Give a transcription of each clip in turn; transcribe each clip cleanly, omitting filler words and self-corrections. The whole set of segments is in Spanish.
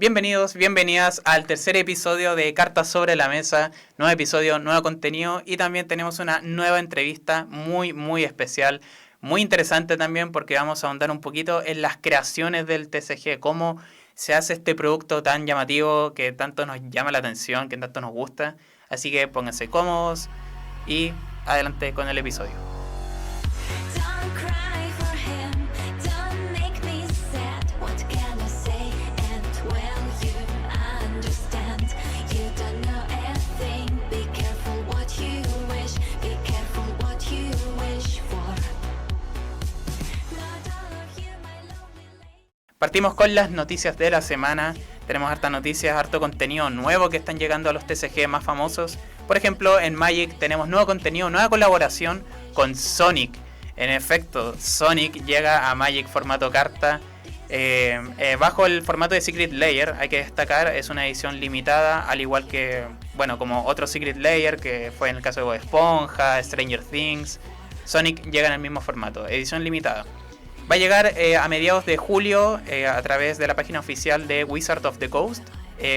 Bienvenidos, bienvenidas al tercer episodio de Cartas sobre la Mesa. Nuevo episodio, nuevo contenido y también tenemos una nueva entrevista muy especial, muy interesante también porque vamos a ahondar un poquito en las creaciones del TCG, cómo se hace este producto tan llamativo que tanto nos llama la atención, que tanto nos gusta. Así que pónganse cómodos y adelante con el episodio. Partimos con las noticias de la semana. Tenemos hartas noticias, harto contenido nuevo que están llegando a los TCG más famosos. Por ejemplo, en Magic tenemos nuevo contenido, nueva colaboración con Sonic. En efecto, Sonic llega a Magic formato carta. Bajo el formato de Secret Layer, hay que destacar, es una edición limitada, al igual que, bueno, como otro Secret Layer, que fue en el caso de Bob Esponja, Stranger Things. Sonic llega en el mismo formato, edición limitada. Va a llegar a mediados de julio a través de la página oficial de Wizard of the Coast.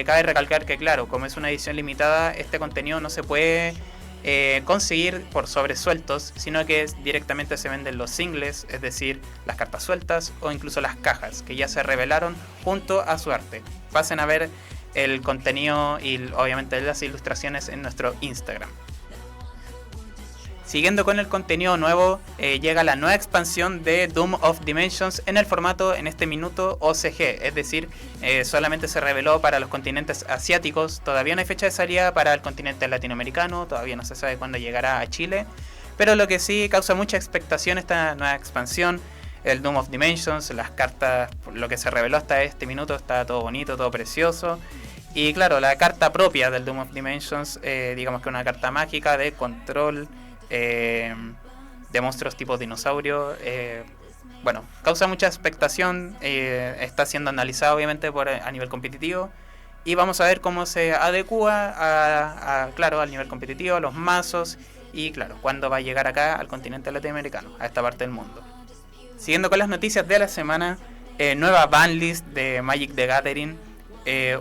Cabe recalcar que, claro, como es una edición limitada, este contenido no se puede conseguir por sobresueltos, sino que directamente se venden los singles, es decir, las cartas sueltas o incluso las cajas que ya se revelaron junto a su arte. Pasen a ver el contenido y obviamente las ilustraciones en nuestro Instagram. Siguiendo con el contenido nuevo, llega la nueva expansión de Doom of Dimensions en el formato, en este minuto, OCG, es decir, solamente se reveló para los continentes asiáticos, todavía no hay fecha de salida para el continente latinoamericano, todavía no se sabe cuándo llegará a Chile, pero lo que sí causa mucha expectación esta nueva expansión, el Doom of Dimensions, las cartas, lo que se reveló hasta este minuto, está todo bonito, todo precioso. Y claro, la carta propia del Doom of Dimensions, digamos que una carta mágica de control, de monstruos tipo dinosaurio, bueno, causa mucha expectación, está siendo analizado obviamente a nivel competitivo y vamos a ver cómo se adecua claro, al nivel competitivo, a los mazos y claro, cuándo va a llegar acá al continente latinoamericano, a esta parte del mundo. Siguiendo con las noticias de la semana, nueva banlist de Magic the Gathering,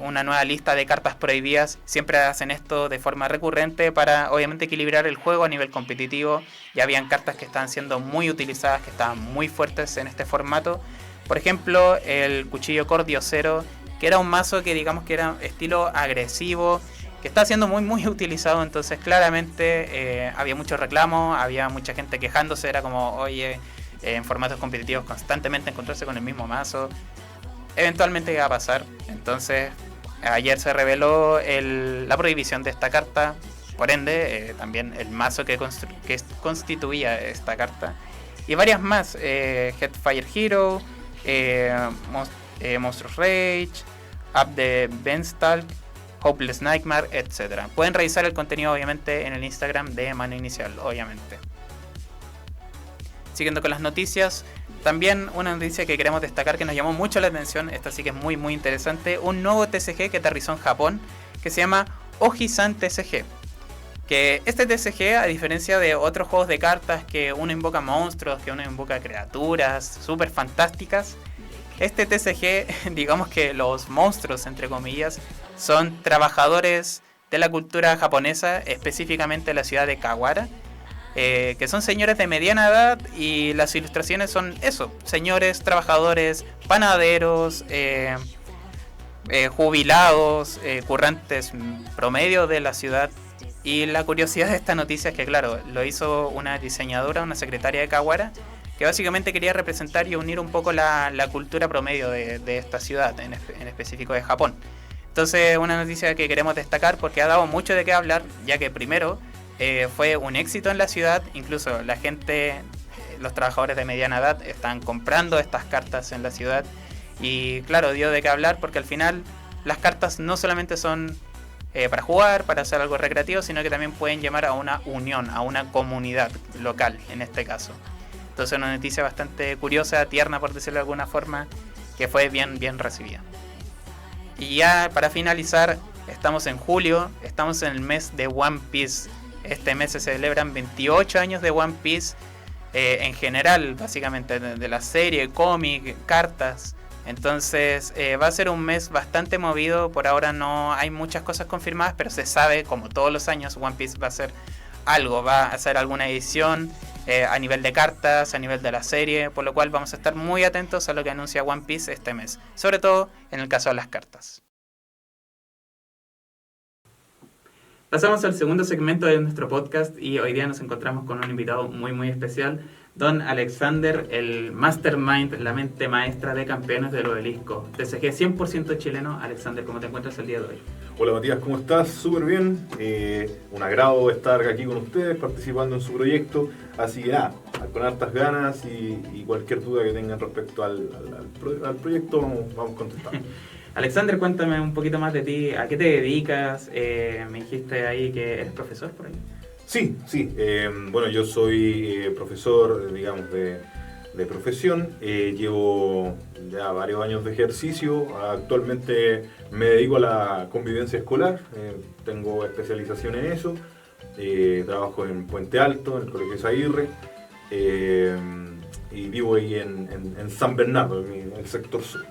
una nueva lista de cartas prohibidas. Siempre hacen esto de forma recurrente para obviamente equilibrar el juego a nivel competitivo. Ya habían cartas que estaban siendo muy utilizadas, que estaban muy fuertes en este formato. Por ejemplo, el Cuchillo Cordiosero, que era un mazo que digamos que era estilo agresivo, que está siendo muy utilizado. Entonces claramente había muchos reclamos, había mucha gente quejándose, era como, oye, en formatos competitivos constantemente encontrarse con el mismo mazo. Eventualmente iba a pasar, entonces ayer se reveló la prohibición de esta carta, por ende también el mazo que constituía esta carta y varias más, Headfire Hero, Monstrous Rage, Up the Beanstalk, Hopeless Nightmare, etc. Pueden revisar el contenido obviamente en el Instagram de Mano Inicial, obviamente. Siguiendo con las noticias, también una noticia que queremos destacar que nos llamó mucho la atención, esta sí que es muy interesante, un nuevo TCG que aterrizó en Japón, que se llama Oji-san TCG. Que este TCG, a diferencia de otros juegos de cartas que uno invoca monstruos, que uno invoca criaturas súper fantásticas, este TCG, digamos que los monstruos, entre comillas, son trabajadores de la cultura japonesa, específicamente de la ciudad de Kawara, que son señores de mediana edad y las ilustraciones son eso, señores, trabajadores, panaderos, jubilados, currantes promedio de la ciudad. Y la curiosidad de esta noticia es que claro, lo hizo una diseñadora, una secretaria de Kawara, que básicamente quería representar y unir un poco la cultura promedio de esta ciudad, en específico de Japón. Entonces una noticia que queremos destacar porque ha dado mucho de qué hablar, ya que primero fue un éxito en la ciudad, incluso la gente, los trabajadores de mediana edad están comprando estas cartas en la ciudad y claro, dio de qué hablar porque al final las cartas no solamente son para jugar, para hacer algo recreativo, sino que también pueden llamar a una unión, a una comunidad local en este caso. Entonces una noticia bastante curiosa, tierna por decirlo de alguna forma, que fue bien recibida. Y ya para finalizar, estamos en julio, estamos en el mes de One Piece. Este mes se celebran 28 años de One Piece, en general, básicamente, de la serie, cómic, cartas, Entonces va a ser un mes bastante movido. Por ahora no hay muchas cosas confirmadas, pero se sabe, como todos los años, One Piece va a hacer algo, va a hacer alguna edición a nivel de cartas, a nivel de la serie, por lo cual vamos a estar muy atentos a lo que anuncia One Piece este mes, sobre todo en el caso de las cartas. Pasamos al segundo segmento de nuestro podcast y hoy día nos encontramos con un invitado muy especial, Don Alexander, el mastermind, la mente maestra de Campeones del Obelisco. TCG 100% chileno. Alexander, ¿cómo te encuentras el día de hoy? Hola Matías, ¿cómo estás? Súper bien. Un agrado estar aquí con ustedes, participando en su proyecto. Así que nada, con hartas ganas y cualquier duda que tengan respecto al proyecto, vamos contestando. Alexander, cuéntame un poquito más de ti. ¿A qué te dedicas? Me dijiste ahí que eres profesor por ahí. Sí. Bueno, yo soy profesor, digamos, de profesión. Llevo ya varios años de ejercicio. Actualmente me dedico a la convivencia escolar. Tengo especialización en eso. Trabajo en Puente Alto, en el Colegio Izaguirre. Y vivo ahí en San Bernardo, en el sector sur.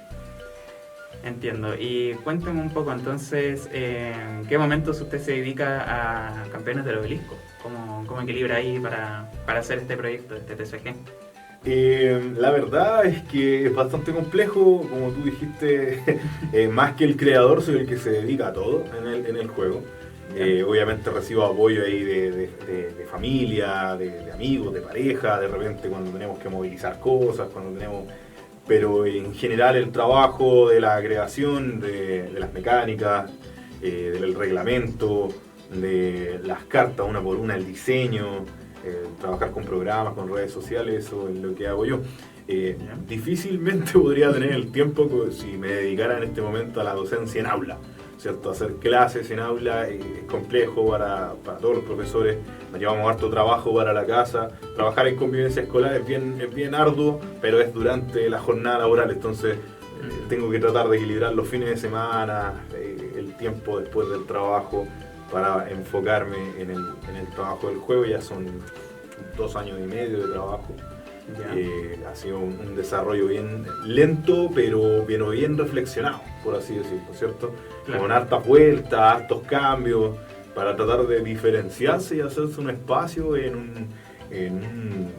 Entiendo. Y cuéntame un poco entonces, ¿en qué momentos usted se dedica a Campeones del Obelisco? ¿Cómo equilibra ahí para hacer este proyecto, este TCG? La verdad es que es bastante complejo, como tú dijiste, más que el creador soy el que se dedica a todo en el juego. Obviamente recibo apoyo ahí de familia, de amigos, de pareja, de repente cuando tenemos que movilizar cosas, pero en general el trabajo de la creación, de las mecánicas, del reglamento, de las cartas una por una, el diseño, trabajar con programas, con redes sociales, eso es lo que hago yo. Difícilmente podría tener el tiempo si me dedicara en este momento a la docencia en aula, ¿cierto? Hacer clases en aula es complejo para todos los profesores, nos llevamos harto trabajo para la casa. Trabajar en convivencia escolar es bien arduo, pero es durante la jornada laboral, entonces tengo que tratar de equilibrar los fines de semana, el tiempo después del trabajo, para enfocarme en el trabajo del juego. Ya son 2 años y medio de trabajo. Ha sido un desarrollo bien lento, pero bien reflexionado, por así decirlo, ¿cierto? Claro. Con hartas vueltas, hartos cambios, para tratar de diferenciarse y hacerse un espacio en un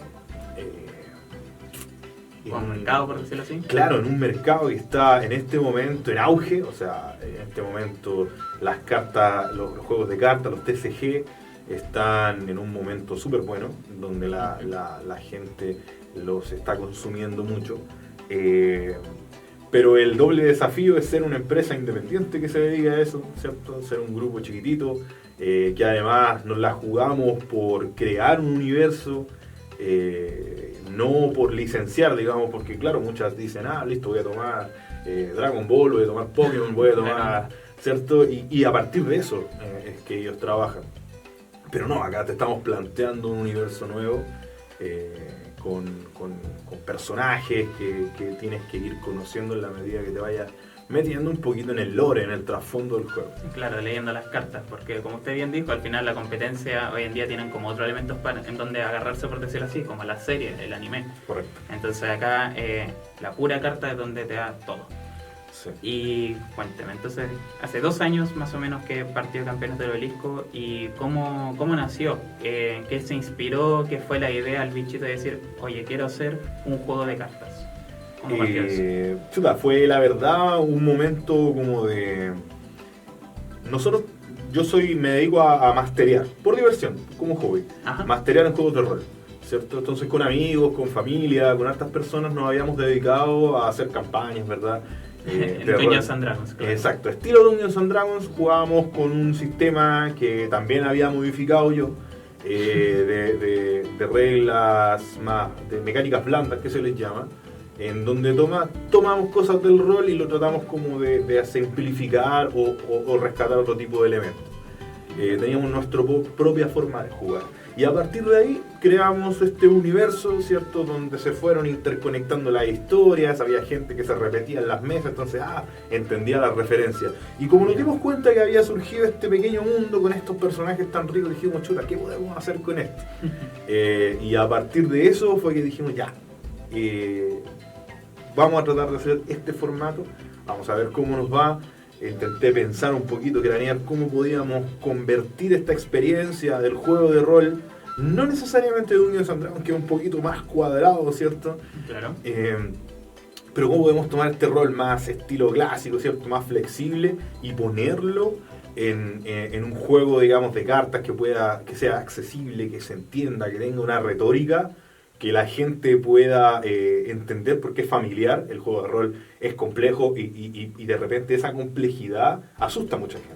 mercado, por decirlo así. Claro, en un mercado que está en este momento en auge. O sea, en este momento las cartas, los juegos de cartas, los TCG, están en un momento súper bueno, donde la gente los está consumiendo mucho. Pero el doble desafío es ser una empresa independiente que se dedica a eso, ¿cierto? Ser un grupo chiquitito, que además nos la jugamos por crear un universo, no por licenciar, digamos, porque claro, muchas dicen, listo, voy a tomar Dragon Ball, voy a tomar Pokémon, voy a tomar, ¿cierto? Y a partir de eso es que ellos trabajan. Pero no, acá te estamos planteando un universo nuevo, con personajes que tienes que ir conociendo en la medida que te vayas metiendo un poquito en el lore, en el trasfondo del juego. Claro, leyendo las cartas, porque como usted bien dijo, al final la competencia hoy en día tienen como otros elementos en donde agarrarse, por decirlo así, como la serie, el anime. Correcto. Entonces acá la pura carta es donde te da todo. Sí. Y cuénteme, entonces, hace 2 años más o menos que partió Campeones del Obelisco, y ¿cómo nació? ¿Qué se inspiró? ¿Qué fue la idea al bichito de decir, oye, quiero hacer un juego de cartas? ¿Cómo partió eso? Fue la verdad un momento como de... Yo me dedico a masterear, por diversión, como hobby. Ajá. Masterear en juegos de rol, ¿cierto? Entonces con amigos, con familia, con hartas personas nos habíamos dedicado a hacer campañas, ¿verdad? Dungeons and Dragons, claro. Exacto, estilo Dungeons and Dragons. Jugábamos con un sistema que también había modificado yo, de reglas más, de mecánicas blandas que se les llama, en donde tomamos cosas del rol y lo tratamos como de simplificar o rescatar otro tipo de elementos. Teníamos nuestra propia forma de jugar. Y a partir de ahí creamos este universo, ¿cierto? Donde se fueron interconectando las historias, había gente que se repetía en las mesas, entonces entendía las referencias. Y como nos dimos cuenta que había surgido este pequeño mundo con estos personajes tan ricos, dijimos, chuta, ¿qué podemos hacer con esto? Y a partir de eso fue que dijimos, vamos a tratar de hacer este formato, vamos a ver cómo nos va. Intenté pensar un poquito, cranear cómo podíamos convertir esta experiencia del juego de rol, no necesariamente de Dungeons and Dragons, que es un poquito más cuadrado, ¿cierto? Claro. Pero cómo podemos tomar este rol más estilo clásico, ¿cierto? Más flexible y ponerlo en un juego, digamos, de cartas que sea accesible, que se entienda, que tenga una retórica, que la gente pueda entender porque es familiar. El juego de rol es complejo y de repente esa complejidad asusta a mucha gente,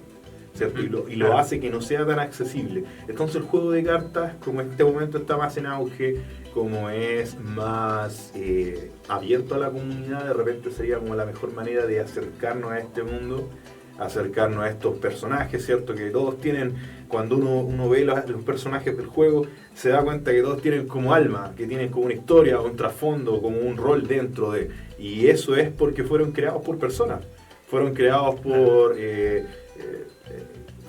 ¿cierto? Y lo hace que no sea tan accesible. Entonces el juego de cartas, como en este momento está más en auge, como es más abierto a la comunidad, de repente sería como la mejor manera de acercarnos a este mundo, acercarnos a estos personajes, ¿cierto? Que todos tienen, cuando uno ve los personajes del juego, se da cuenta que todos tienen como alma, que tienen como una historia, un trasfondo, como un rol dentro de... Y eso es porque fueron creados por personas, fueron creados por...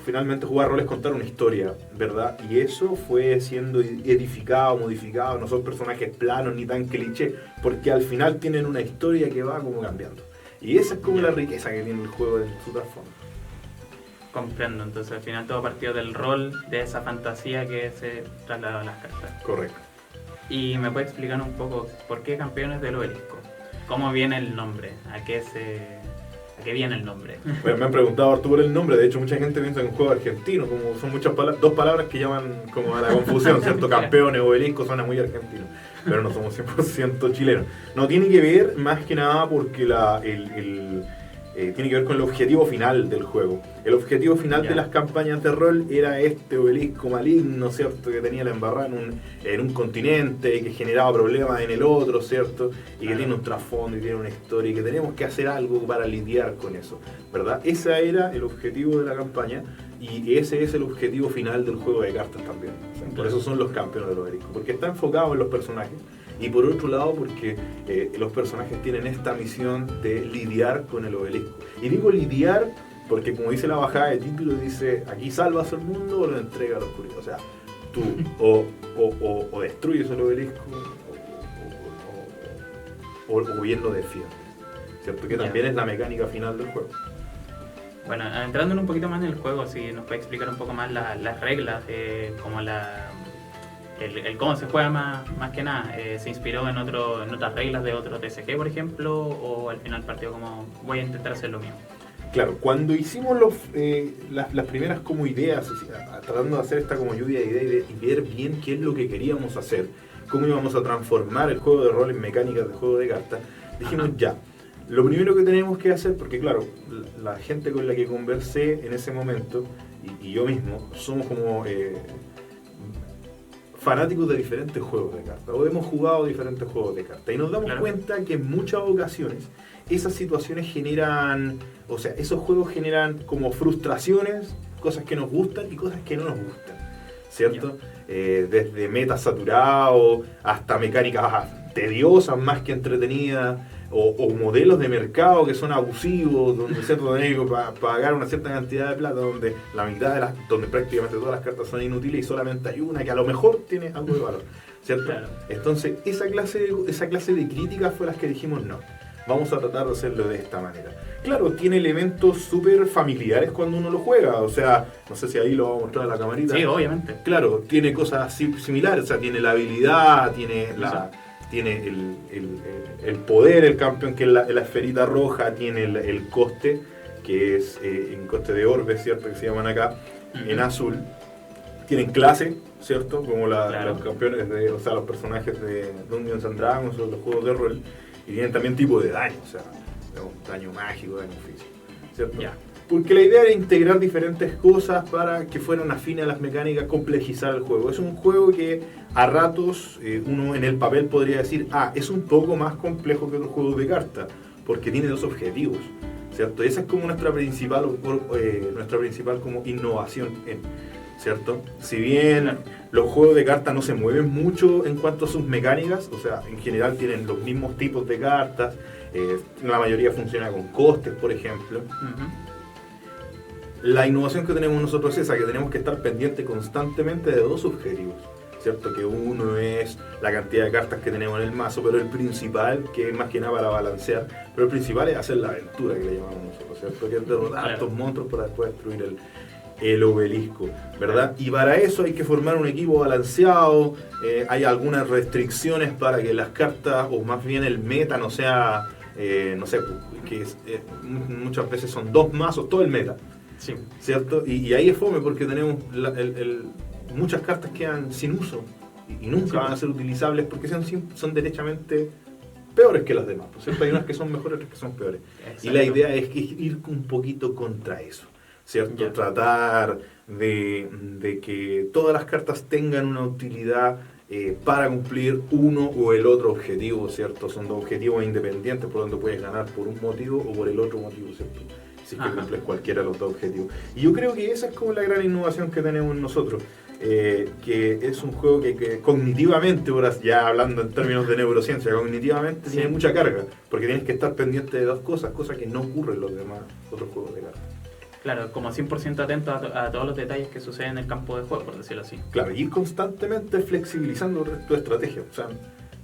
finalmente jugar roles, contar una historia, ¿verdad? Y eso fue siendo edificado, modificado, no son personajes planos ni tan cliché, porque al final tienen una historia que va como cambiando. Y esa es como la riqueza que tiene el juego en su trasfondo. Comprendo, entonces al final todo partió del rol, de esa fantasía que se trasladó a las cartas. Correcto. ¿Y me puede explicar un poco por qué Campeones del Obelisco? ¿Cómo viene el nombre? ¿A qué viene el nombre? Bueno, me han preguntado harto por el nombre. De hecho, mucha gente piensa en un juego argentino, como son muchas dos palabras que llaman como a la confusión, ¿cierto? Campeones, Obelisco, suena muy argentino, pero no somos 100% chilenos. No, tiene que ver más que nada porque tiene que ver con el objetivo final del juego. El objetivo final de las campañas de rol era este obelisco maligno, ¿cierto? Que tenía la embarrada en un continente y que generaba problemas en el otro, ¿cierto? Y que tiene un trasfondo y tiene una historia y que tenemos que hacer algo para lidiar con eso, ¿verdad? Ese era el objetivo de la campaña y ese es el objetivo final del juego de cartas también. O sea, por eso son los campeones del obelisco, porque está enfocado en los personajes. Y por otro lado, porque los personajes tienen esta misión de lidiar con el obelisco. Y digo lidiar porque, como dice la bajada de título, dice, aquí salvas el mundo o lo entregas a la oscuridad. O sea, tú o destruyes el obelisco o bien lo defiendes. ¿Cierto? Que también es la mecánica final del juego. Bueno, entrando un poquito más en el juego, si nos puede explicar un poco más las reglas, como el cómo se juega más que nada. ¿Se inspiró en otras reglas de otro TCG, por ejemplo? ¿O al final partió como voy a intentar hacer lo mío? Claro, cuando hicimos las primeras como ideas, tratando de hacer esta como lluvia de ideas y ver bien qué es lo que queríamos hacer, cómo íbamos a transformar el juego de rol en mecánicas de juego de cartas, dijimos ya, lo primero que tenemos que hacer, porque claro, la gente con la que conversé en ese momento, y yo mismo, somos como... fanáticos de diferentes juegos de cartas, o hemos jugado diferentes juegos de cartas, y nos damos cuenta que en muchas ocasiones esas situaciones generan, o sea, esos juegos generan como frustraciones, cosas que nos gustan y cosas que no nos gustan, ¿cierto? Desde metas saturados hasta mecánicas tediosas más que entretenidas, o modelos de mercado que son abusivos, donde cierto tenés que pagar una cierta cantidad de plata, donde la mitad donde prácticamente todas las cartas son inútiles y solamente hay una que a lo mejor tiene algo de valor, ¿cierto? Claro. Entonces esa clase de críticas fue las que dijimos no, vamos a tratar de hacerlo de esta manera. Claro, tiene elementos súper familiares cuando uno lo juega, o sea, no sé si ahí lo vamos a mostrar a la camarita. Sí, obviamente. Claro, tiene cosas similares, o sea, tiene la habilidad, tiene el poder, el campeón, que es la esferita roja, tiene el coste, que es en coste de orbe, ¿cierto? Que se llaman acá, en azul. Tienen clase, ¿cierto? Como los campeones, o sea, los personajes de Dungeons and Dragons o los juegos de rol. Y tienen también tipo de daño, o sea, daño mágico, daño físico, ¿cierto? Yeah. Porque la idea era integrar diferentes cosas para que fueran afines a las mecánicas, complejizar el juego. Es un juego que a ratos uno en el papel podría decir, es un poco más complejo que otros juegos de cartas, porque tiene dos objetivos, ¿cierto? Esa es como nuestra principal como innovación, ¿cierto? Si bien los juegos de cartas no se mueven mucho en cuanto a sus mecánicas, o sea, en general tienen los mismos tipos de cartas, la mayoría funciona con costes, por ejemplo. La innovación que tenemos nosotros es esa, que tenemos que estar pendientes constantemente de dos objetivos, ¿cierto? Que uno es la cantidad de cartas que tenemos en el mazo, pero el principal, que es más que nada para balancear, pero el principal es hacer la aventura que le llamamos nosotros, ¿cierto? Que es derrotar a estos monstruos para después destruir el obelisco, ¿verdad? Y para eso hay que formar un equipo balanceado, hay algunas restricciones para que las cartas, o más bien el meta no sea, no sé, que muchas veces son 2 mazos, todo el meta, Sí. ¿cierto? Y ahí es fome porque tenemos muchas cartas quedan sin uso y nunca van a ser utilizables porque son derechamente peores que las demás, ¿cierto? Hay unas que son mejores, otras que son peores. Exacto. Y la idea es ir un poquito contra eso, ¿cierto? Ya. Tratar de que todas las cartas tengan una utilidad para cumplir uno o el otro objetivo, ¿cierto? Son 2 objetivos independientes, por donde puedes ganar por un motivo o por el otro motivo, ¿cierto? Si es que cumples cualquiera de los 2 objetivos. Y yo creo que esa es como la gran innovación que tenemos nosotros, que es un juego que cognitivamente, ahora ya hablando en términos de neurociencia, cognitivamente tiene mucha carga, porque tienes que estar pendiente de 2 cosas, cosa que no ocurre en los demás otros juegos de cartas. Claro, como 100% atento a todos los detalles que suceden en el campo de juego, por decirlo así. Claro, y ir constantemente flexibilizando tu estrategia. O sea,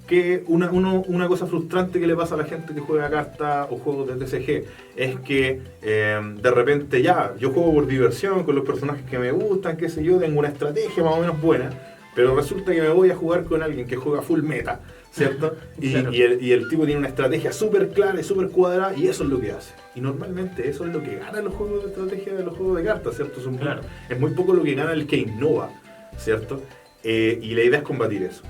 que una cosa frustrante que le pasa a la gente que juega cartas o juegos de TCG es que de repente yo juego por diversión con los personajes que me gustan, qué sé yo, tengo una estrategia más o menos buena, pero resulta que me voy a jugar con alguien que juega full meta, ¿cierto? Claro. y el tipo tiene una estrategia súper clara y súper cuadrada y eso es lo que hace. Y normalmente eso es lo que gana los juegos de estrategia de los juegos de cartas, ¿cierto? Claro. Es muy poco lo que gana el que innova, ¿cierto? Y la idea es combatir eso.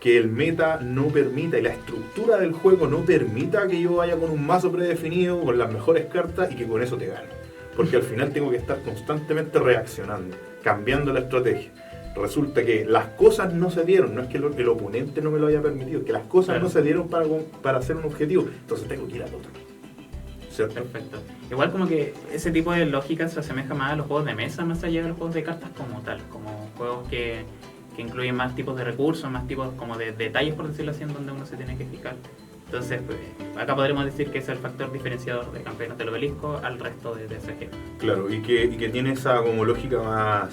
Que el meta no permita y la estructura del juego no permita que yo vaya con un mazo predefinido, con las mejores cartas y que con eso te gane. Porque al final tengo que estar constantemente reaccionando, cambiando la estrategia. Resulta que las cosas no se dieron, no es que el oponente no me lo haya permitido, que las cosas no se dieron para hacer un objetivo, entonces tengo que ir al otro. ¿Cierto? Perfecto. Igual como que ese tipo de lógica se asemeja más a los juegos de mesa, más allá de los juegos de cartas como tal, como juegos que incluyen más tipos de recursos, más tipos como de detalles, por decirlo así, en donde uno se tiene que fijar. Entonces, pues, acá podremos decir que es el factor diferenciador de Campeones del Obelisco al resto de TCG. Claro, y que tiene esa como lógica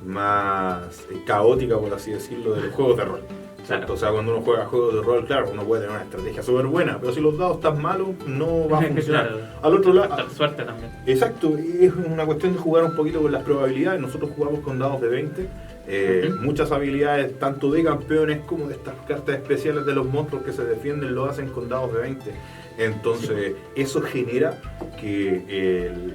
más caótica, por así decirlo, de los juegos de rol. Claro. O sea, cuando uno juega juegos de rol, claro, uno puede tener una estrategia súper buena, pero si los dados están malos, no va a funcionar. Claro. Al otro lado, Factor suerte también. exacto, es una cuestión de jugar un poquito con las probabilidades. Nosotros jugamos con dados de 20. Muchas habilidades, tanto de campeones como de estas cartas especiales de los monstruos que se defienden, lo hacen con dados de 20. Entonces, eso genera que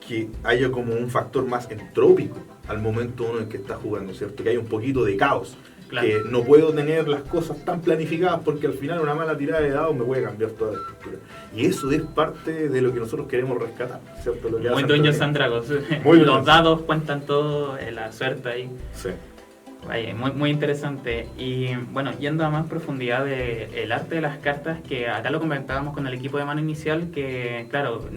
que haya como un factor más entrópico al momento uno en que está jugando, ¿cierto? Que haya un poquito de caos. Claro. Que no puedo tener las cosas tan planificadas porque al final una mala tirada de dados me puede cambiar toda la estructura. Y eso es parte de lo que nosotros queremos rescatar, ¿cierto? Lo que Muy hace Dungeons Antonio. and Dragons. Muy Los Dungeons. dados cuentan todo, la suerte ahí. Sí. Vaya, muy interesante. Y bueno, yendo a más profundidad del arte de las cartas, que acá lo comentábamos con el equipo de mano inicial, que claro,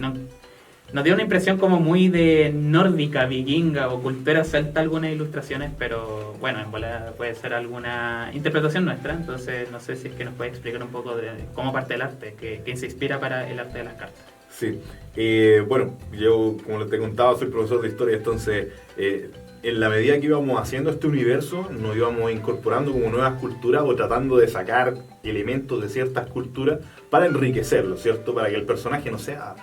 nos dio una impresión como muy de nórdica, vikinga o cultura celta algunas ilustraciones, pero bueno, en bola puede ser alguna interpretación nuestra, entonces no sé si es que nos puede explicar un poco de cómo parte el arte, que se inspira para el arte de las cartas. Sí. Bueno, yo, como te contaba, soy profesor de historia, entonces en la medida que íbamos haciendo este universo, nos íbamos incorporando como nuevas culturas o tratando de sacar elementos de ciertas culturas para enriquecerlo, ¿cierto? Para que el personaje no sea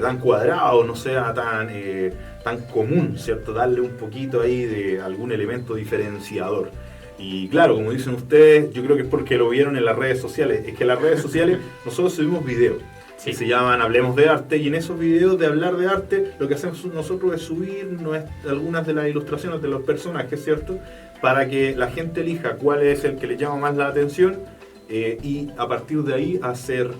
tan cuadrado, no sea tan común, ¿cierto? Darle un poquito ahí de algún elemento diferenciador. Y claro, como dicen ustedes, yo creo que es porque lo vieron en las redes sociales. Es que en las redes sociales nosotros subimos videos. Sí. Que se llaman Hablemos de Arte, y en esos videos de hablar de arte lo que hacemos nosotros es subir algunas de las ilustraciones de los personajes, ¿cierto? Para que la gente elija cuál es el que le llama más la atención y a partir de ahí hacer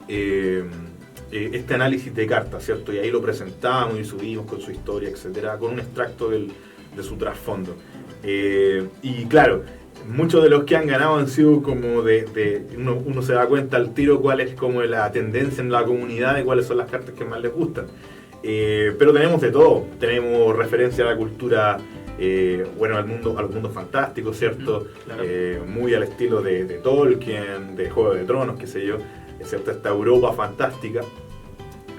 este análisis de cartas, ¿cierto? Y ahí lo presentamos y subimos con su historia, etcétera, con un extracto de su trasfondo. Y claro, muchos de los que han ganado han sido como uno se da cuenta al tiro cuál es como la tendencia en la comunidad y cuáles son las cartas que más les gustan. Pero tenemos de todo, tenemos referencia a la cultura, bueno, a los mundos fantásticos, ¿cierto? Claro. Muy al estilo de Tolkien, de Juego de Tronos, qué sé yo, ¿cierto? Esta Europa fantástica.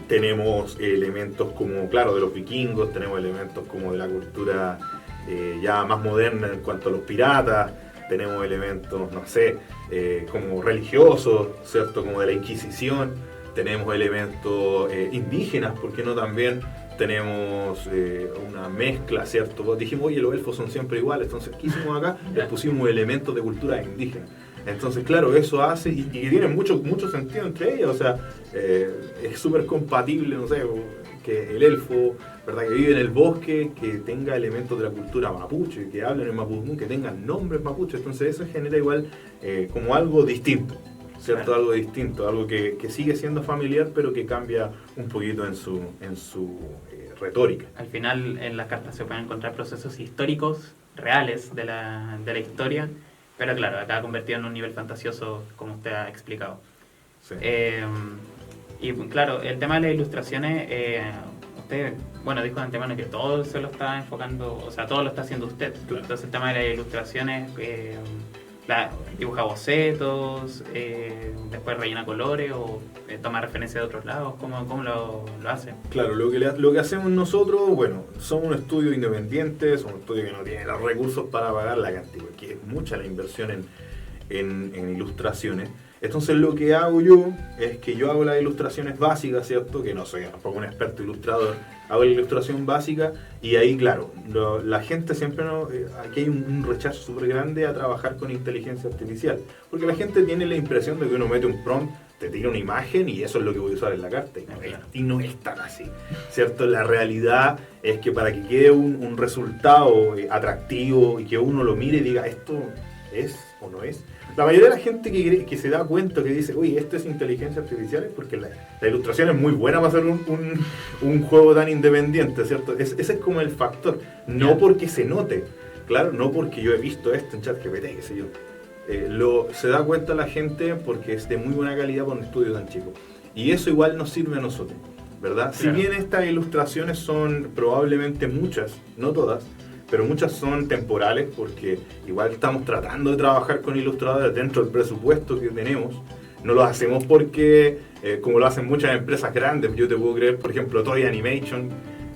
Tenemos elementos como, claro, de los vikingos, tenemos elementos como de la cultura ya más moderna en cuanto a los piratas, tenemos elementos, no sé, como religiosos, ¿cierto? Como de la Inquisición, tenemos elementos indígenas, ¿por qué no también? Tenemos una mezcla, ¿cierto? Pues dijimos, oye, los elfos son siempre iguales, entonces, ¿qué hicimos acá? Les pusimos elementos de cultura indígena. Entonces, claro, eso hace, y tiene mucho sentido entre ellas, o sea, es súper compatible, no sé, que el elfo, ¿verdad?, que vive en el bosque, que tenga elementos de la cultura mapuche, que hablen en mapudungun, que tengan nombres mapuche, entonces eso genera igual como algo distinto, ¿cierto? Claro. Algo distinto, algo que sigue siendo familiar, pero que cambia un poquito en su retórica. Al final, en las cartas se pueden encontrar procesos históricos reales de la historia, pero claro, acá convertido en un nivel fantasioso, como usted ha explicado. Sí. Y claro, el tema de las ilustraciones, usted, bueno, dijo de antemano que todo se lo está enfocando, o sea, todo lo está haciendo usted. Claro. Entonces el tema de las ilustraciones, dibuja bocetos, después rellena colores o toma referencia de otros lados, ¿cómo lo hace? Claro, lo que hacemos nosotros, bueno, somos un estudio independiente, somos un estudio que no tiene los recursos para pagar la cantidad, porque es mucha la inversión en ilustraciones. Entonces lo que hago yo es que yo hago las ilustraciones básicas, ¿cierto? Que no soy tampoco un experto ilustrador, hago la ilustración básica y ahí, claro, la gente siempre, aquí hay un rechazo súper grande a trabajar con inteligencia artificial, porque la gente tiene la impresión de que uno mete un prompt, te tira una imagen y eso es lo que voy a usar en la carta, y no es tan así, ¿cierto? La realidad es que para que quede un resultado atractivo y que uno lo mire y diga, ¿esto es o no es? La mayoría de la gente que se da cuenta, que dice, oye, esto es inteligencia artificial, es porque la ilustración es muy buena para hacer un juego tan independiente, ¿cierto? Ese es como el factor, no porque se note, claro, no porque yo he visto esto en ChatGPT, qué sé yo. Se da cuenta la gente porque es de muy buena calidad por un estudio tan chico. Y eso igual nos sirve a nosotros, ¿verdad? Claro. Si bien estas ilustraciones son probablemente muchas, no todas, pero muchas son temporales porque igual estamos tratando de trabajar con ilustradores dentro del presupuesto que tenemos. No lo hacemos porque, como lo hacen muchas empresas grandes, yo te puedo creer, por ejemplo, Toy Animation,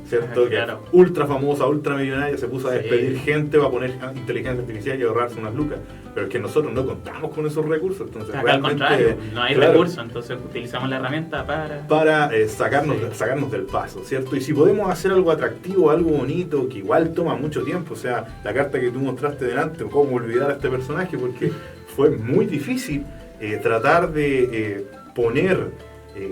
¿cierto? Claro. Que ultra famosa, ultra millonaria, se puso a despedir gente para poner inteligencia artificial y ahorrarse unas lucas. Pero es que nosotros no contamos con esos recursos. Entonces, acá realmente, al contrario, no hay recursos, entonces utilizamos la herramienta para sacarnos del paso, ¿cierto? Y si podemos hacer algo atractivo, algo bonito, que igual toma mucho tiempo, o sea, la carta que tú mostraste delante, cómo olvidar a este personaje, porque fue muy difícil tratar de poner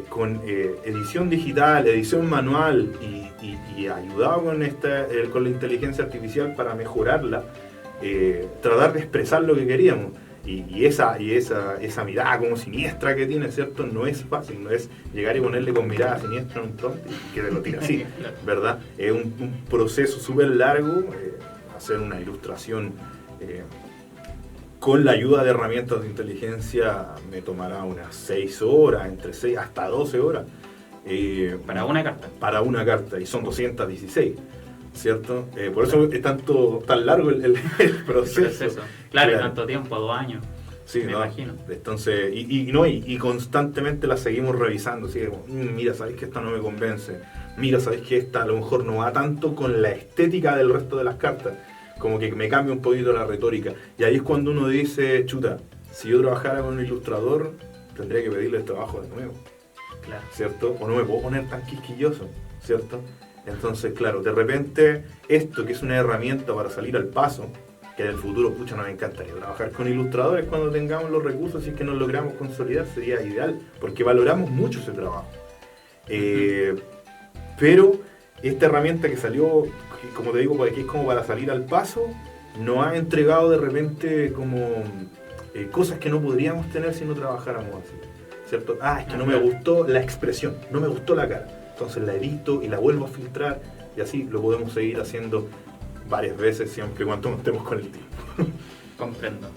con edición digital, edición manual y ayudado con la inteligencia artificial para mejorarla, tratar de expresar lo que queríamos. Y esa mirada como siniestra que tiene, ¿cierto? No es fácil, no es llegar y ponerle con mirada siniestra un prompt y que te lo tira así, ¿verdad? Es un proceso súper largo, hacer una ilustración con la ayuda de herramientas de inteligencia me tomará unas 6 horas, entre 6 hasta 12 horas. ¿Para una carta? Para una carta, y son 216, ¿cierto? Por eso es tan largo el proceso. Claro, y tanto tiempo, 2 años. Sí, me imagino. Entonces, y constantemente la seguimos revisando, así como, mira, sabes que esta no me convence, mira, sabes que esta a lo mejor no va tanto con la estética del resto de las cartas, como que me cambia un poquito la retórica. Y ahí es cuando uno dice, chuta, si yo trabajara con un ilustrador, tendría que pedirle el trabajo de nuevo. Claro. ¿Cierto? O no me puedo poner tan quisquilloso, ¿cierto? Entonces, claro, de repente, esto que es una herramienta para salir al paso, que en el futuro, pucha, nos encantaría trabajar con ilustradores cuando tengamos los recursos y es que nos logramos consolidar, sería ideal, porque valoramos mucho ese trabajo. Pero esta herramienta que salió, como te digo, por aquí es como para salir al paso, nos ha entregado de repente como cosas que no podríamos tener si no trabajáramos así, ¿cierto? Es que no me gustó la expresión, no me gustó la cara, entonces la edito y la vuelvo a filtrar y así lo podemos seguir haciendo varias veces siempre y cuando estemos con el tiempo. Comprendo.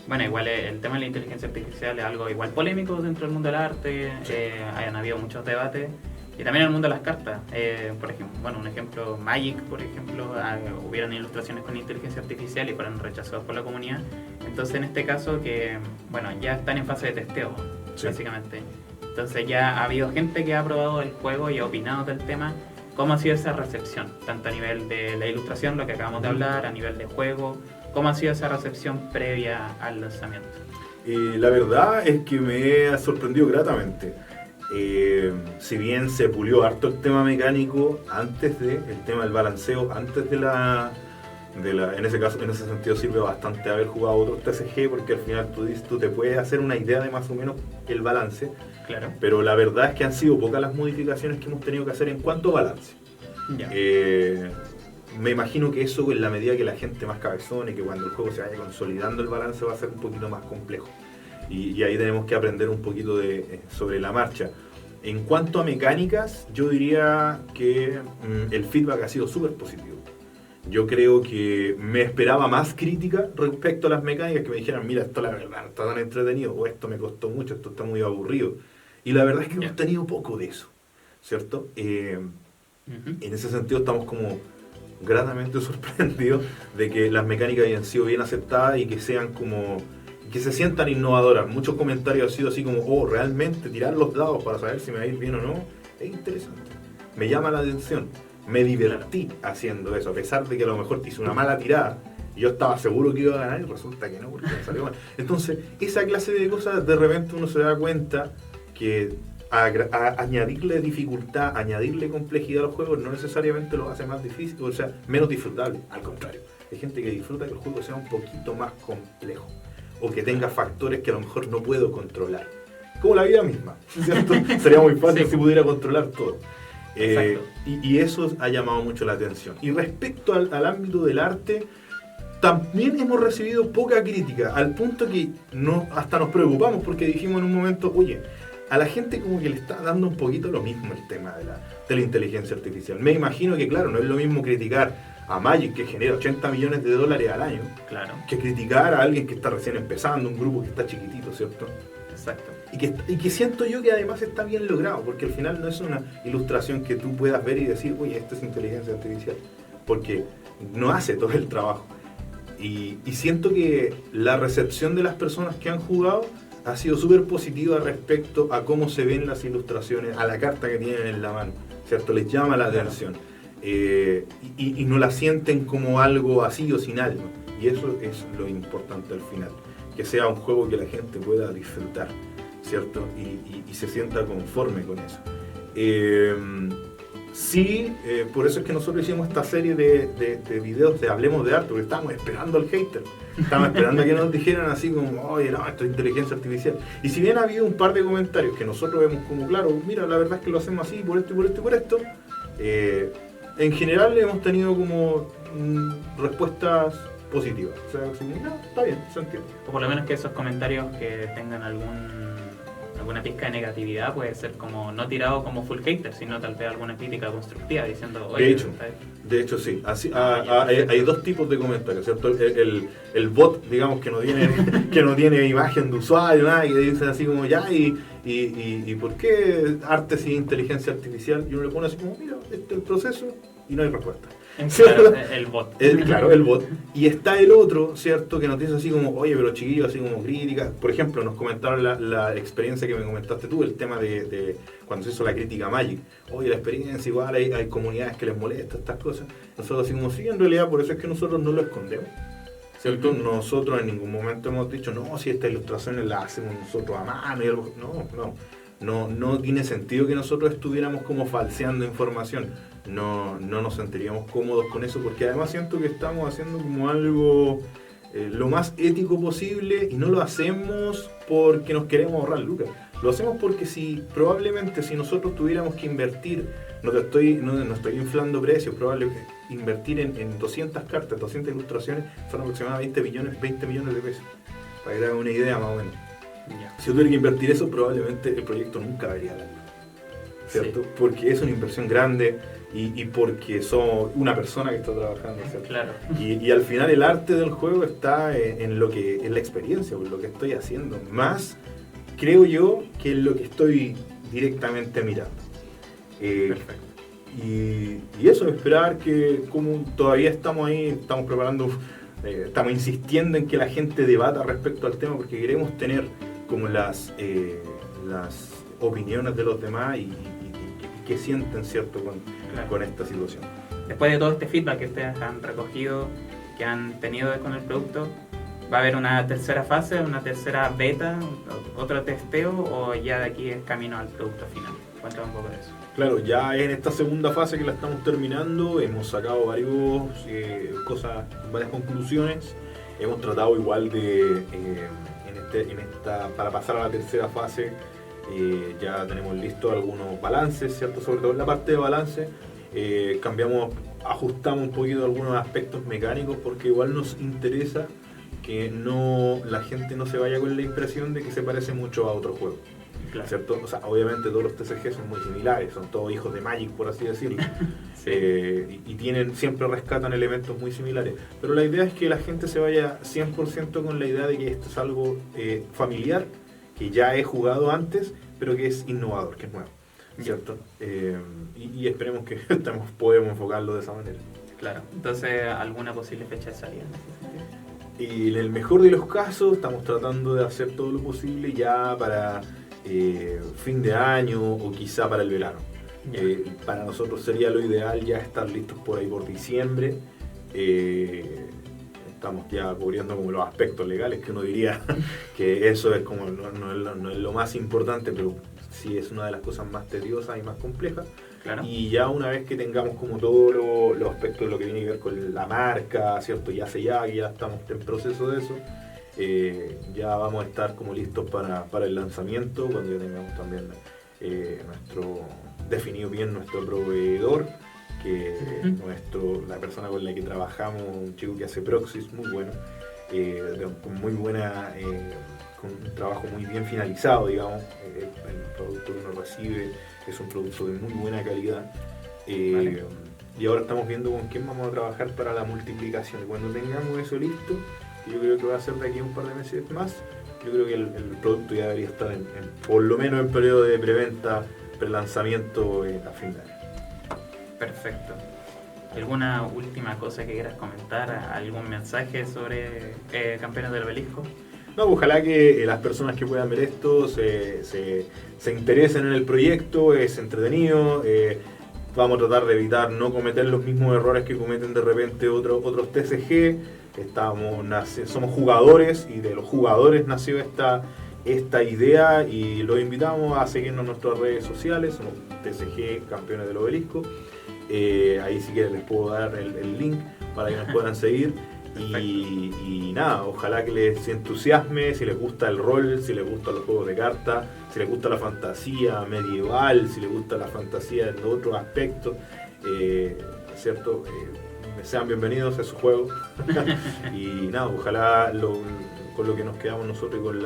Bueno, igual el tema de la inteligencia artificial es algo igual polémico dentro del mundo del arte, sí. Han habido muchos debates. Y también en el mundo de las cartas, por ejemplo, un ejemplo, Magic, por ejemplo, hubieron ilustraciones con inteligencia artificial y fueron rechazados por la comunidad. Entonces, en este caso, ya están en fase de testeo, sí. Básicamente. Entonces, ya ha habido gente que ha probado el juego y ha opinado del tema. ¿Cómo ha sido esa recepción? Tanto a nivel de la ilustración, lo que acabamos de hablar, a nivel de juego, ¿cómo ha sido esa recepción previa al lanzamiento? La verdad es que me ha sorprendido gratamente. Si bien se pulió harto el tema mecánico el tema del balanceo, antes de la en ese caso, en ese sentido sirve bastante haber jugado otros TCG, porque al final tú te puedes hacer una idea de más o menos el balance. Claro. Pero la verdad es que han sido pocas las modificaciones que hemos tenido que hacer en cuanto a balance. Me imagino que eso, en la medida que la gente más cabezona y que cuando el juego se vaya consolidando el balance, va a ser un poquito más complejo. Y ahí tenemos que aprender un poquito sobre la marcha. En cuanto a mecánicas, yo diría que el feedback ha sido súper positivo. Yo creo que me esperaba más crítica respecto a las mecánicas, que me dijeran, mira, esto la verdad no está tan entretenido, o esto me costó mucho, esto está muy aburrido. Y la verdad es que hemos tenido poco de eso, ¿cierto? En ese sentido estamos como gratamente sorprendidos de que las mecánicas hayan sido bien aceptadas y que sean como... que se sientan innovadoras. Muchos comentarios han sido así como, oh, realmente tirar los dados para saber si me va a ir bien o no, es interesante. Me llama la atención. Me divertí haciendo eso, a pesar de que a lo mejor te hice una mala tirada. Y yo estaba seguro que iba a ganar y resulta que no, porque me salió mal. Entonces, esa clase de cosas, de repente uno se da cuenta que añadirle dificultad, añadirle complejidad a los juegos no necesariamente lo hace más difícil, o sea, menos disfrutable. Al contrario, hay gente que disfruta que el juego sea un poquito más complejo, o que tenga factores que a lo mejor no puedo controlar. Como la vida misma, ¿cierto? Sería muy fácil si pudiera controlar todo. Y eso ha llamado mucho la atención. Y respecto al ámbito del arte, también hemos recibido poca crítica, al punto que hasta nos preocupamos porque dijimos en un momento, oye, a la gente como que le está dando un poquito lo mismo el tema de la inteligencia artificial. Me imagino que, claro, no es lo mismo criticar a Magic, que genera $80 millones al año, claro, que criticar a alguien que está recién empezando, un grupo que está chiquitito, ¿cierto? Exacto. Y que siento yo que además está bien logrado, porque al final no es una ilustración que tú puedas ver y decir, oye, esto es inteligencia artificial, porque no hace todo el trabajo. Y siento que la recepción de las personas que han jugado ha sido súper positiva respecto a cómo se ven las ilustraciones, a la carta que tienen en la mano, ¿cierto? Les llama la atención. Y no la sienten como algo así o sin alma. Y eso es lo importante al final, que sea un juego que la gente pueda disfrutar, ¿cierto? Y se sienta conforme con eso. Por eso es que nosotros hicimos esta serie de videos de Hablemos de Arte, porque estábamos esperando al hater. Estábamos esperando a que nos dijeran así como, oye, no, esto es inteligencia artificial. Y si bien ha habido un par de comentarios que nosotros vemos como, claro, mira, la verdad es que lo hacemos así, por esto y por esto y por esto, en general hemos tenido como respuestas positivas. O sea, así, no, está bien, se entiende. O por lo menos que esos comentarios que tengan alguna pizca de negatividad puede ser como no tirado como full hater, sino tal vez alguna crítica constructiva diciendo, oye, de hecho sí, hay dos tipos de comentarios, ¿cierto? El bot, digamos, que no tiene imagen de usuario, nada, y dicen así como ya, y ¿por qué arte sin inteligencia artificial? Y uno le pone así como, mira, este es el proceso, y no hay respuesta. Claro, el bot. Claro, el bot. Y está el otro, ¿cierto? Que nos dice así como, oye, pero chiquillos, así como crítica. Por ejemplo, nos comentaron la experiencia que me comentaste tú, el tema de cuando se hizo la crítica a Magic. Oye, la experiencia, igual hay comunidades que les molesta estas cosas. Nosotros así como, sí, en realidad por eso es que nosotros no lo escondemos, ¿cierto? Nosotros en ningún momento hemos dicho, no, si estas ilustraciones las hacemos nosotros a mano y algo. No tiene sentido que nosotros estuviéramos como falseando información. No nos sentiríamos cómodos con eso, porque además siento que estamos haciendo como algo lo más ético posible, y no lo hacemos porque nos queremos ahorrar lucas. Lo hacemos porque probablemente si nosotros tuviéramos que invertir, no estoy inflando precios, probablemente invertir en 200 cartas, 200 ilustraciones, son aproximadamente 20 millones de pesos, para que te hagan una idea más o menos. Si yo tuviera que invertir eso, probablemente el proyecto nunca vería la luz, ¿cierto? Sí. Porque es una inversión grande y porque somos una persona que está trabajando, ¿cierto? Claro. Y al final el arte del juego está en la experiencia, en lo que estoy haciendo, más creo yo que en lo que estoy directamente mirando. Perfecto. Y eso, esperar que como todavía estamos ahí, estamos preparando, estamos insistiendo en que la gente debata respecto al tema, porque queremos tener como las opiniones de los demás y qué sienten, ¿cierto? Con esta situación. Después de todo este feedback que ustedes han recogido, que han tenido con el producto, ¿va a haber una tercera fase, una tercera beta, otro testeo, o ya de aquí es camino al producto final? Cuéntame un poco de eso. Claro, ya en esta segunda fase que la estamos terminando, hemos sacado varias conclusiones. Hemos tratado igual de, para pasar a la tercera fase, ya tenemos listos algunos balances, ¿cierto? Sobre todo en la parte de balance, ajustamos un poquito algunos aspectos mecánicos, porque igual nos interesa que la gente no se vaya con la impresión de que se parece mucho a otro juego. Claro. ¿Cierto? O sea, obviamente todos los TCG son muy similares, son todos hijos de Magic, por así decirlo. Sí. Y siempre rescatan elementos muy similares. Pero la idea es que la gente se vaya 100% con la idea de que esto es algo familiar, que ya he jugado antes, pero que es innovador, que es nuevo, ¿cierto? Y esperemos que podemos enfocarlo de esa manera. Claro. Entonces, ¿alguna posible fecha de salida en ese sentido? Y en el mejor de los casos, estamos tratando de hacer todo lo posible ya para fin de año o quizá para el verano. Para nosotros sería lo ideal ya estar listos por ahí por diciembre. Estamos ya cubriendo como los aspectos legales, que uno diría que eso es como no es lo más importante, pero sí es una de las cosas más tediosas y más complejas. Claro. Y ya una vez que tengamos como todos los aspectos de lo que tiene que ver con la marca, ¿cierto? Ya estamos en proceso de eso. Ya vamos a estar como listos para el lanzamiento, cuando ya tengamos también definido bien nuestro proveedor, que la persona con la que trabajamos, un chico que hace proxies muy bueno, con muy buena, con un trabajo muy bien finalizado, digamos. El producto que uno recibe es un producto de muy buena calidad. Vale. Y ahora estamos viendo con quién vamos a trabajar para la multiplicación. Cuando tengamos eso listo, yo creo que va a ser de aquí a un par de meses más, yo creo que el producto ya debería estar por lo menos en periodo de preventa, prelanzamiento a fin de año. Perfecto. ¿Alguna última cosa que quieras comentar? ¿Algún mensaje sobre Campeones del Obelisco? No, ojalá que las personas que puedan ver esto se interesen en el proyecto, es entretenido. Vamos a tratar de evitar no cometer los mismos errores que cometen de repente otros TCG. Somos jugadores, y de los jugadores nació esta idea, y los invitamos a seguirnos en nuestras redes sociales. Somos TCG Campeones del Obelisco. Ahí si quieren les puedo dar el link para que nos puedan seguir. Y nada, ojalá que les entusiasme, si les gusta el rol, si les gustan los juegos de cartas, si les gusta la fantasía medieval, si les gusta la fantasía en otros aspectos, ¿cierto? Sean bienvenidos a su juego. Y nada, ojalá con lo que nos quedamos nosotros y con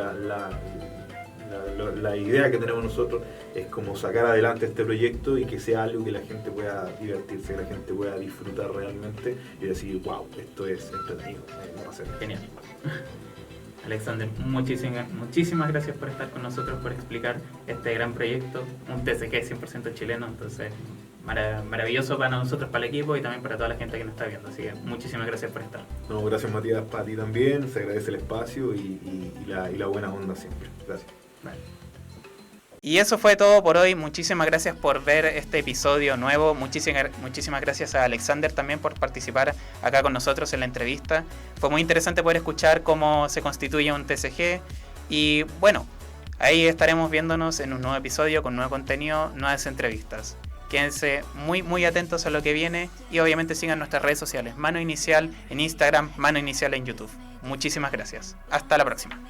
la idea que tenemos nosotros es como sacar adelante este proyecto y que sea algo que la gente pueda divertirse, que la gente pueda disfrutar realmente y decir, wow, esto es entretenido, va a ser genial. Alexander, muchísimas gracias por estar con nosotros, por explicar este gran proyecto, un TCG 100% chileno, entonces maravilloso para nosotros, para el equipo y también para toda la gente que nos está viendo, así que muchísimas gracias por estar. No, gracias Matías, para ti también, se agradece el espacio y la buena onda siempre, gracias. Vale. Y eso fue todo por hoy. Muchísimas gracias por ver este episodio nuevo. Muchísimas gracias a Alexander también por participar acá con nosotros en la entrevista. Fue muy interesante poder escuchar cómo se constituye un TCG. Y bueno, ahí estaremos viéndonos en un nuevo episodio con nuevo contenido, nuevas entrevistas. Quédense muy atentos a lo que viene y obviamente sigan nuestras redes sociales. Mano Inicial en Instagram, Mano Inicial en YouTube. Muchísimas gracias. Hasta la próxima.